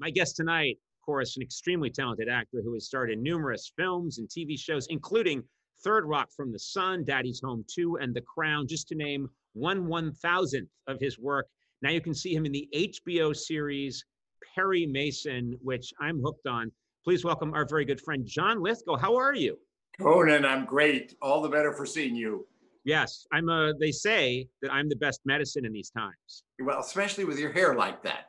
My guest tonight, of course, an extremely talented actor who has starred in numerous films and TV shows, including Third Rock from the Sun, Daddy's Home 2, and The Crown, just to name 1/1000th of his work. Now you can see him in the HBO series Perry Mason, which I'm hooked on. Please welcome our very good friend, John Lithgow. How are you? Conan, I'm great. All the better for seeing you. Yes, they say that I'm the best medicine in these times. Well, especially with your hair like that.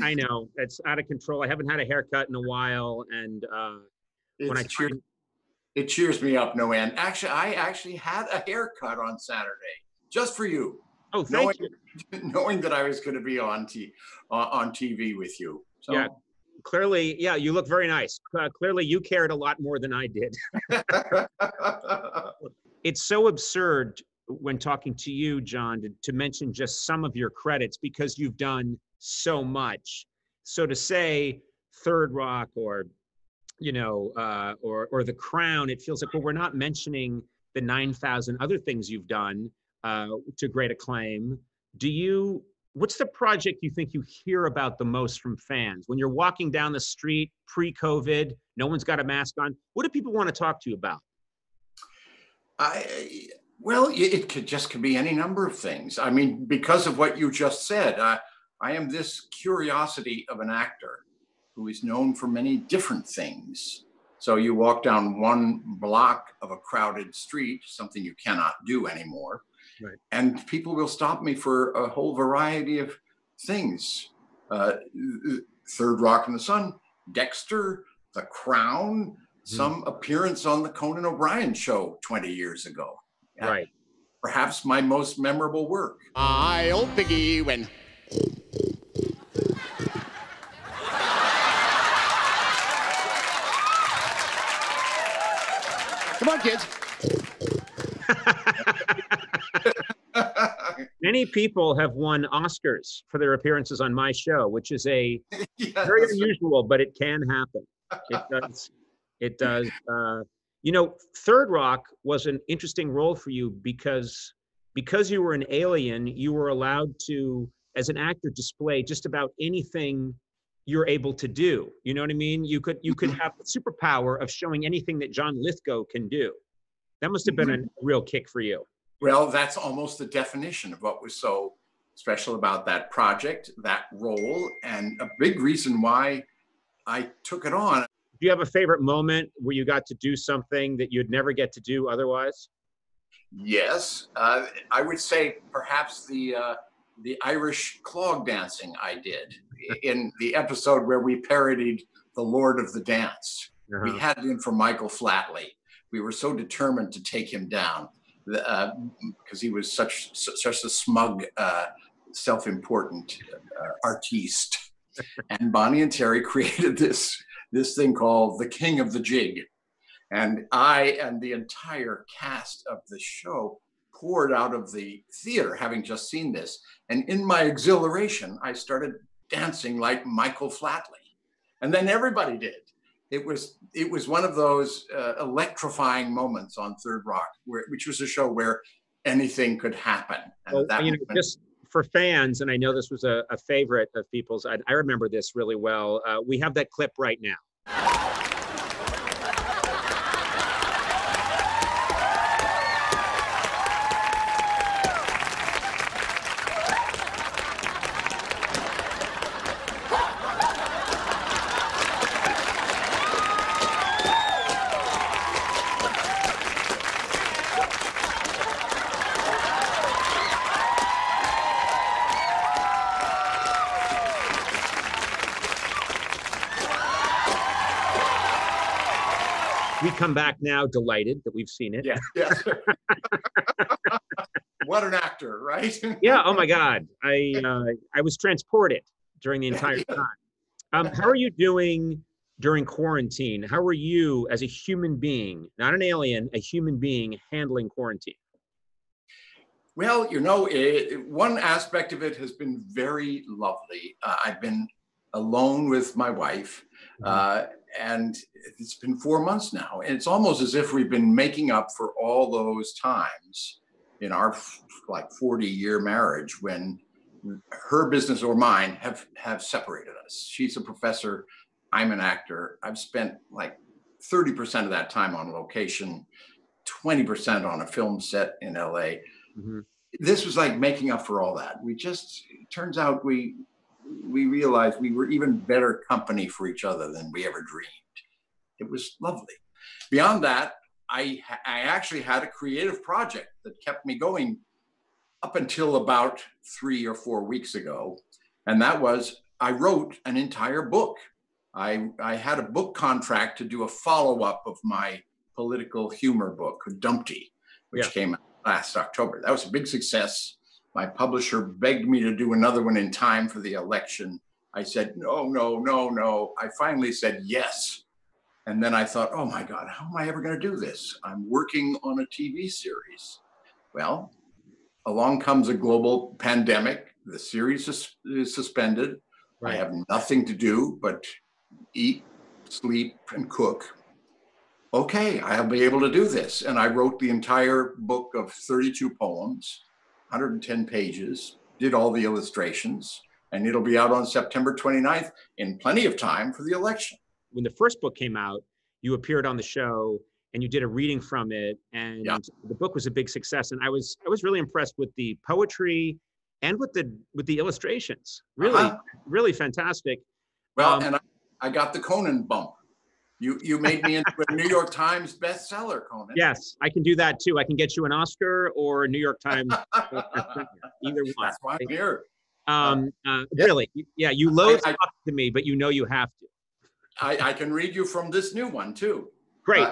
I know it's out of control. I haven't had a haircut in a while, and when it cheers me up no end. Actually, I actually had a haircut on Saturday just for you. Oh, thank you. Knowing that I was going to be on TV with you. So. Yeah, clearly, yeah, you look very nice. Clearly, you cared a lot more than I did. It's so absurd when talking to you, John, to mention just some of your credits because you've done so much. So to say Third Rock or The Crown, it feels like, well, we're not mentioning the 9,000 other things you've done to great acclaim. What's the project you think you hear about the most from fans? When you're walking down the street pre-COVID, no one's got a mask on, what do people want to talk to you about? Well, it could be any number of things. I mean, because of what you just said, I am this curiosity of an actor who is known for many different things. So you walk down one block of a crowded street, something you cannot do anymore, right, and people will stop me for a whole variety of things. Third Rock from the Sun, Dexter, The Crown, some appearance on the Conan O'Brien show 20 years ago. Right. Perhaps my most memorable work. I'll piggy when. Come on, kids. Many people have won Oscars for their appearances on my show, which is very unusual, but it can happen. It does. It does. Third Rock was an interesting role for you because you were an alien. You were allowed to, as an actor, display just about anything you're able to do. You know what I mean? You could have the superpower of showing anything that John Lithgow can do. That must have been a real kick for you. Well, that's almost the definition of what was so special about that project, that role, and a big reason why I took it on. Do you have a favorite moment where you got to do something that you'd never get to do otherwise? Yes, I would say perhaps the Irish clog dancing I did in the episode where we parodied The Lord of the Dance. We had it in for Michael Flatley. We were so determined to take him down because he was such a smug, self-important artiste. And Bonnie and Terry created this thing called The King of the Jig. And I and the entire cast of the show poured out of the theater, having just seen this. And in my exhilaration, I started dancing like Michael Flatley. And then everybody did. It was one of those electrifying moments on Third Rock, which was a show where anything could happen. And just for fans, and I know this was a favorite of people's, I remember this really well. We have that clip right now. We come back now delighted that we've seen it. Yeah. Yes. What an actor, right? Yeah. Oh my God. I was transported during the entire time. How are you doing during quarantine? How are you as a human being, not an alien, a human being handling quarantine? Well, one aspect of it has been very lovely. I've been alone with my wife. And it's been 4 months now. And it's almost as if we've been making up for all those times in our 40-year marriage when her business or mine have separated us. She's a professor. I'm an actor. I've spent like 30% of that time on location, 20% on a film set in LA. Mm-hmm. This was like making up for all that. It turns out we realized we were even better company for each other than we ever dreamed. It was lovely. Beyond that, I actually had a creative project that kept me going up until about 3 or 4 weeks ago. And that was, I wrote an entire book. I had a book contract to do a follow-up of my political humor book, Dumpty, which came out last October. That was a big success. My publisher begged me to do another one in time for the election. I said, no. I finally said yes. And then I thought, oh my God, how am I ever going to do this? I'm working on a TV series. Well, along comes a global pandemic. The series is suspended. Right. I have nothing to do but eat, sleep, and cook. Okay, I'll be able to do this. And I wrote the entire book of 32 poems, 110 pages, did all the illustrations, and it'll be out on September 29th in plenty of time for the election. When the first book came out, you appeared on the show and you did a reading from it, and the book was a big success. And I was really impressed with the poetry and with the illustrations. Really, really fantastic. Well, and I got the Conan bump. You made me into a New York Times bestseller, Conan. Yes, I can do that too. I can get you an Oscar or a New York Times. Either one. That's why I'm here. Really, you loathe talking to me, but you know you have to. I can read you from this new one too. Great.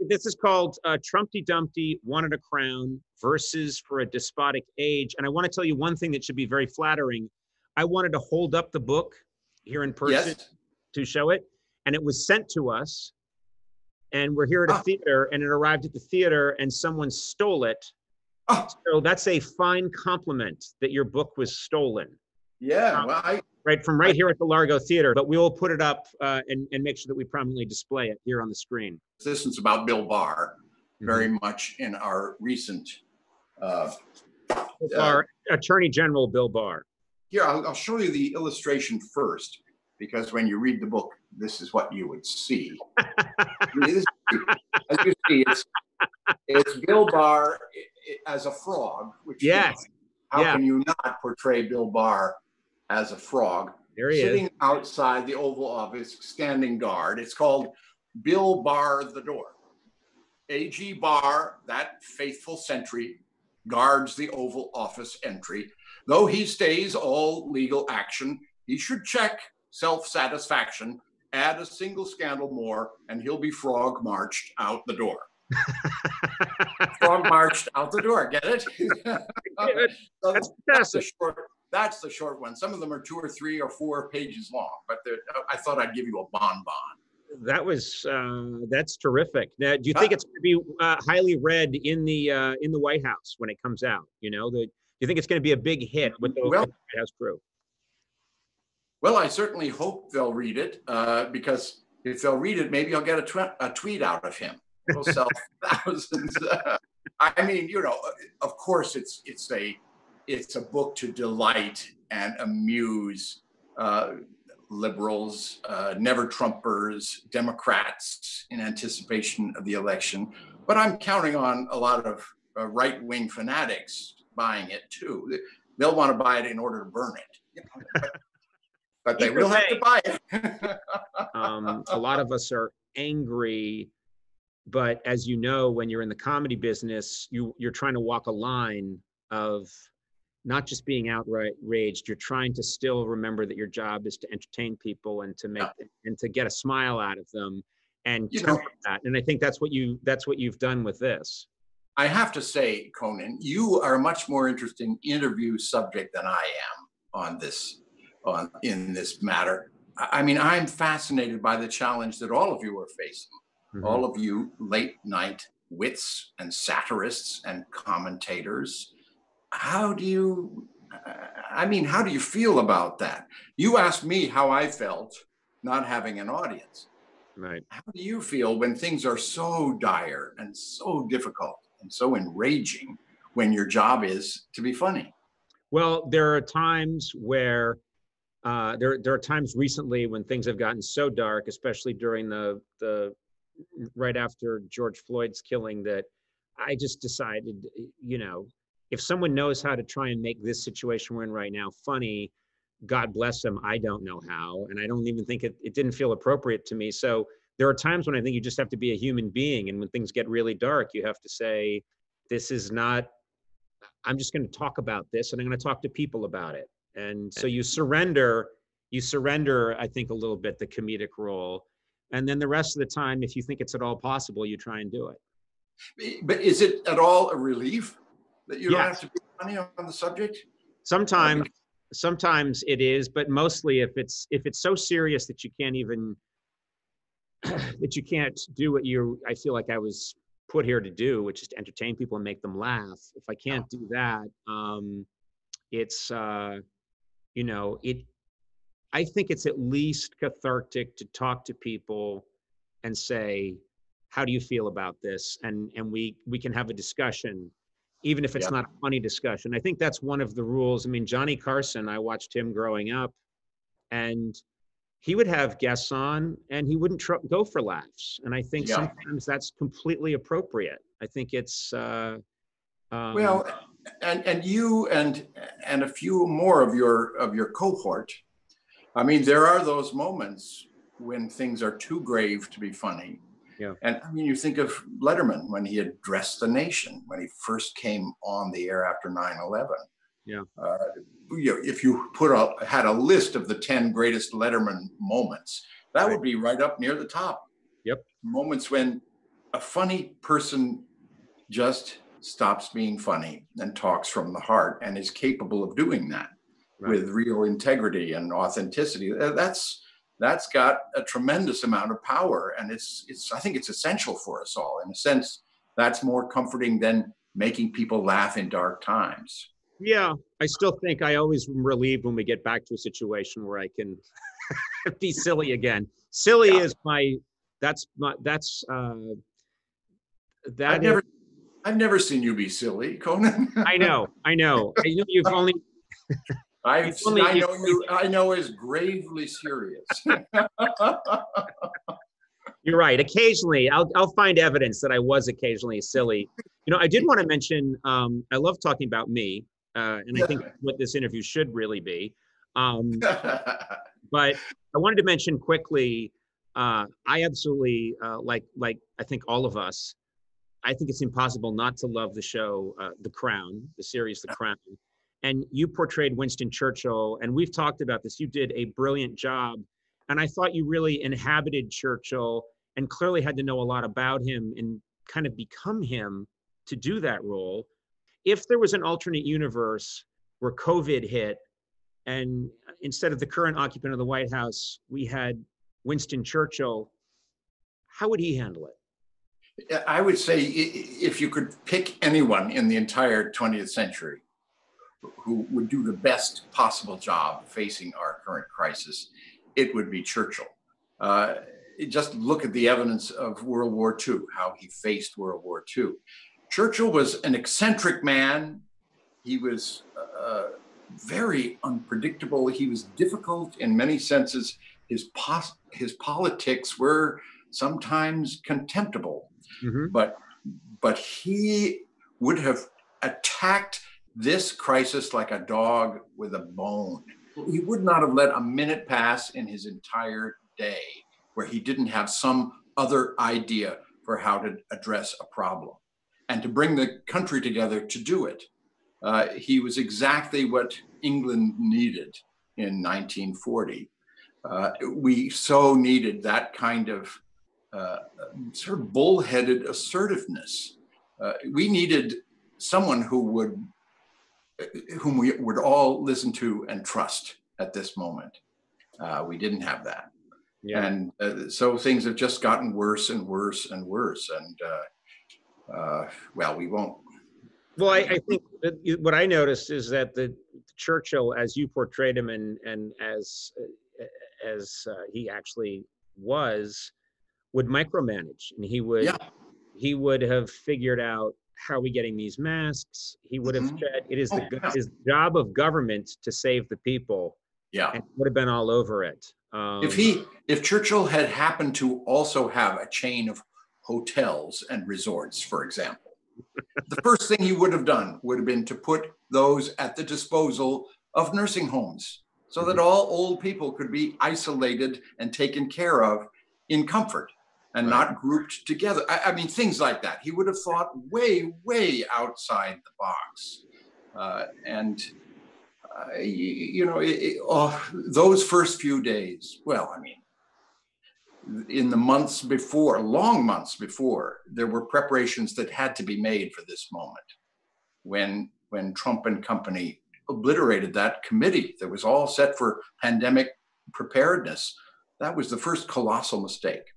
This is called Trumpty Dumpty Wanted a Crown, Verses for a Despotic Age. And I want to tell you one thing that should be very flattering. I wanted to hold up the book here in person to show it. And it was sent to us. And we're here at a theater, and it arrived at the theater and someone stole it. So that's a fine compliment that your book was stolen. Yeah, right here at the Largo Theater, but we will put it up and make sure that we prominently display it here on the screen. This is about Bill Barr, very much in our recent... Attorney General Bill Barr. Here, I'll show you the illustration first, because when you read the book, this is what you would see. As you see, it's Bill Barr as a frog, which how can you not portray Bill Barr as a frog? There he sitting is. outside the Oval Office, standing guard. It's called Bill Barr the Door. A.G. Barr, that faithful sentry, guards the Oval Office entry. Though he stays all legal action, he should check self-satisfaction, add a single scandal more, and he'll be frog marched out the door. Frog marched out the door, get it? That's the short one. Some of them are 2 or 3 or 4 pages long, but I thought I'd give you a bonbon. That's terrific. Now, do you think it's going to be highly read in the White House when it comes out? Do you think it's going to be a big hit with the White House crew? Well, I certainly hope they'll read it, because if they'll read it, maybe I'll get a tweet out of him. It'll sell thousands. I mean, of course, it's a book to delight and amuse liberals, never Trumpers, Democrats in anticipation of the election. But I'm counting on a lot of right-wing fanatics buying it too. They'll want to buy it in order to burn it. But they will have to buy it. A lot of us are angry, but as you know, when you're in the comedy business, you're trying to walk a line of not just being outraged. You're trying to still remember that your job is to entertain people and to make and to get a smile out of them and temper that. And I think that's what you've done with this. I have to say, Conan, you are a much more interesting interview subject than I am in this matter. I mean, I'm fascinated by the challenge that all of you are facing. Mm-hmm. All of you late night wits and satirists and commentators. How do you feel about that? You asked me how I felt not having an audience. Right. How do you feel when things are so dire and so difficult and so enraging when your job is to be funny? Well, there are times where there are times recently when things have gotten so dark, especially during the right after George Floyd's killing, that I just decided, if someone knows how to try and make this situation we're in right now funny, God bless them. I don't know how, and I don't even think it didn't feel appropriate to me. So there are times when I think you just have to be a human being, and when things get really dark, you have to say, this is not. I'm just going to talk about this, and I'm going to talk to people about it. And so you surrender, I think, a little bit the comedic role. And then the rest of the time, if you think it's at all possible, you try and do it. But is it at all a relief that you don't Yes. have to be funny on the subject? Sometimes it is, but mostly if it's so serious that you can't even that you can't do what I feel like I was put here to do, which is to entertain people and make them laugh. If I can't do that, it's I think it's at least cathartic to talk to people and say, how do you feel about this? And we can have a discussion, even if it's not a funny discussion. I think that's one of the rules. I mean, Johnny Carson, I watched him growing up, and he would have guests on and he wouldn't go for laughs. And I think sometimes that's completely appropriate. I think it's well, and you and a few more of your cohort. I mean, there are those moments when things are too grave to be funny. Yeah. And I mean, you think of Letterman when he addressed the nation, when he first came on the air after 9/11. Yeah. If you had a list of the 10 greatest Letterman moments, that would be right up near the top. Yep. Moments when a funny person just stops being funny and talks from the heart and is capable of doing that with real integrity and authenticity. That's got a tremendous amount of power, and I think it's essential for us all. In a sense, that's more comforting than making people laugh in dark times. Yeah, I still think I always am relieved when we get back to a situation where I can be silly again. Silly is I've never seen you be silly, Conan. I know. You've only. I know is gravely serious. You're right. Occasionally, I'll find evidence that I was occasionally silly. I did want to mention. I love talking about me, and I think what this interview should really be. But I wanted to mention quickly. I absolutely like I think all of us. I think it's impossible not to love the show, The Crown, the series, The Crown. And you portrayed Winston Churchill, and we've talked about this. You did a brilliant job. And I thought you really inhabited Churchill and clearly had to know a lot about him and kind of become him to do that role. If there was an alternate universe where COVID hit, and instead of the current occupant of the White House, we had Winston Churchill, how would he handle it? I would say if you could pick anyone in the entire 20th century who would do the best possible job facing our current crisis, it would be Churchill. Just look at the evidence of World War II, how he faced World War II. Churchill was an eccentric man. He was very unpredictable. He was difficult in many senses. His politics were sometimes contemptible. Mm-hmm. But he would have attacked this crisis like a dog with a bone. He would not have let a minute pass in his entire day where he didn't have some other idea for how to address a problem and to bring the country together to do it. He was exactly what England needed in 1940. We so needed that kind of sort of bullheaded assertiveness. We needed someone whom we would all listen to and trust at this moment. We didn't have that. Yeah. And so things have just gotten worse and worse and worse. And well, we won't. Well, I think that what I noticed is that the Churchill, as you portrayed him and as he actually was, would micromanage, and he would have figured out how are we getting these masks? He would have said, it is Oh, the yeah. is the job of government to save the people. Yeah. And would have been all over it. If Churchill had happened to also have a chain of hotels and resorts, for example, the first thing he would have done would have been to put those at the disposal of nursing homes so that all old people could be isolated and taken care of in comfort and not grouped together. I mean, things like that. He would have thought way, way outside the box. Those first few days, well, I mean, in the months before, long months before, there were preparations that had to be made for this moment. When Trump and company obliterated that committee that was all set for pandemic preparedness, that was the first colossal mistake.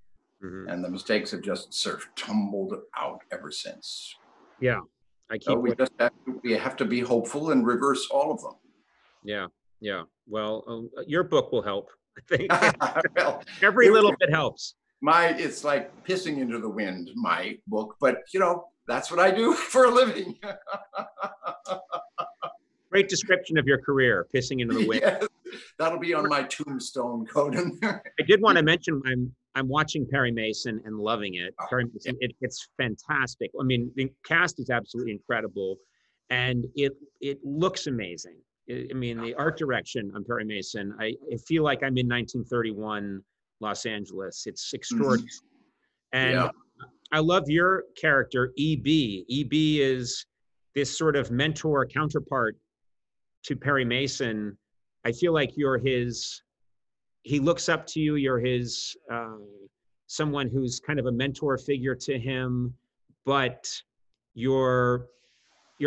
And the mistakes have just sort of tumbled out ever since. Yeah, we have to be hopeful and reverse all of them. Yeah, yeah. Well, your book will help, I think. Well, every little bit helps. It's like pissing into the wind, my book, but that's what I do for a living. Great description of your career, pissing into the wind. Yes, that'll be on my tombstone, Conan. I did want to mention I'm watching Perry Mason and loving it. Perry Mason, it's fantastic. I mean, the cast is absolutely incredible, and it looks amazing. I mean, the art direction on Perry Mason, I feel like I'm in 1931 Los Angeles. It's extraordinary. And I love your character, E.B. E.B. is this sort of mentor counterpart to Perry Mason. I feel like he looks up to you. You're his, someone who's kind of a mentor figure to him, but your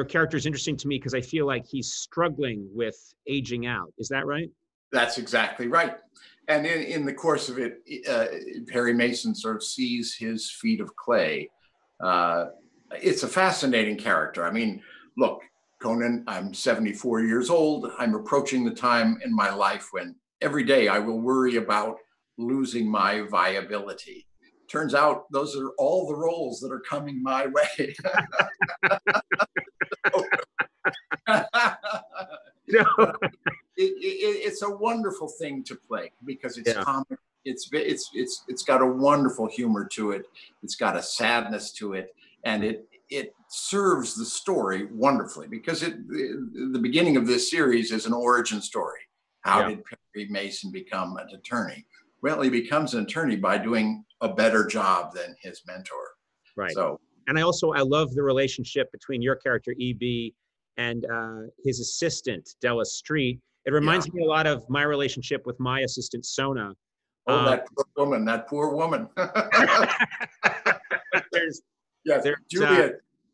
character is interesting to me because I feel like he's struggling with aging out. Is that right? That's exactly right. And in the course of it, Perry Mason sort of sees his feet of clay. It's a fascinating character. I mean, look, Conan, I'm 74 years old. I'm approaching the time in my life when every day I will worry about losing my viability. Turns out those are all the roles that are coming my way. It's a wonderful thing to play because it's comic. It's got a wonderful humor to it. It's got a sadness to it, and it serves the story wonderfully because the beginning of this series is an origin story. How did Perry Mason become an attorney? Well, he becomes an attorney by doing a better job than his mentor. Right. So, and I love the relationship between your character EB and his assistant Della Street. It reminds me a lot of my relationship with my assistant Sona. Oh, that poor woman.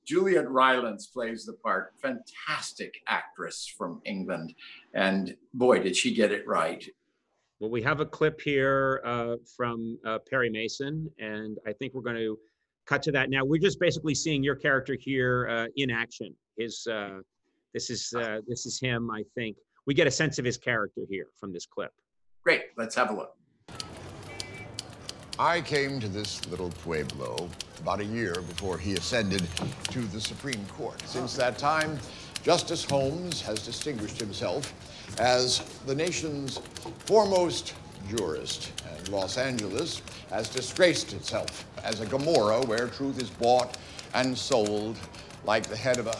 Juliet Rylance plays the part. Fantastic actress from England. And boy, did she get it right. Well, we have a clip here from Perry Mason, and I think we're going to cut to that now. We're just basically seeing your character here in action. This is him, I think. We get a sense of his character here from this clip. Great, let's have a look. I came to this little pueblo about a year before he ascended to the Supreme Court. Since that time, Justice Holmes has distinguished himself as the nation's foremost jurist, and Los Angeles has disgraced itself as a Gomorrah where truth is bought and sold like the head of a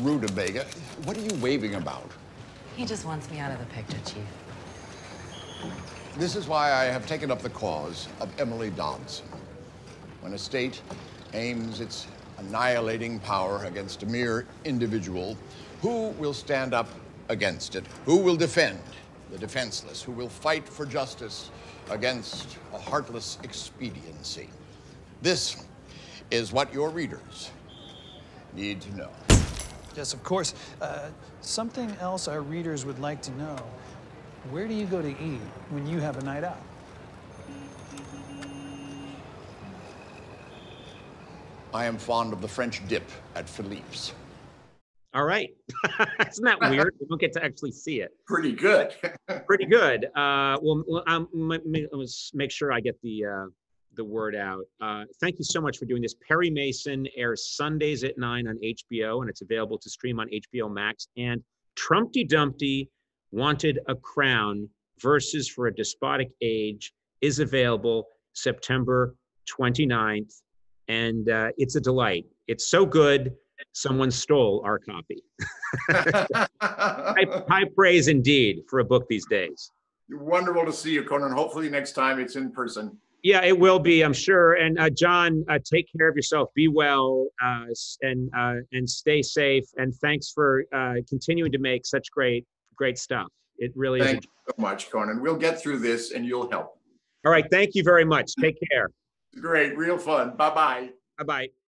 rutabaga. What are you waving about? He just wants me out of the picture, Chief. This is why I have taken up the cause of Emily Dodson. When a state aims its annihilating power against a mere individual, who will stand up against it? Who will defend the defenseless? Who will fight for justice against a heartless expediency? This is what your readers need to know. Yes, of course. Something else our readers would like to know. Where do you go to eat when you have a night out? I am fond of the French dip at Philippe's. All right. Isn't that weird? We don't get to actually see it. Pretty good. Pretty good. Let's make sure I get the the word out. Thank you so much for doing this. Perry Mason airs Sundays at 9 on HBO, and it's available to stream on HBO Max. And Trumpty Dumpty Wanted a Crown Versus for a Despotic Age is available September 29th. And it's a delight. It's so good, someone stole our copy. High praise indeed for a book these days. Wonderful to see you, Conan. Hopefully next time it's in person. Yeah, it will be, I'm sure. And John, take care of yourself. Be well, and stay safe. And thanks for continuing to make such great stuff. It really is. Thank you so much, Conan. We'll get through this, and you'll help. All right. Thank you very much. Take care. Great. Real fun. Bye-bye. Bye-bye.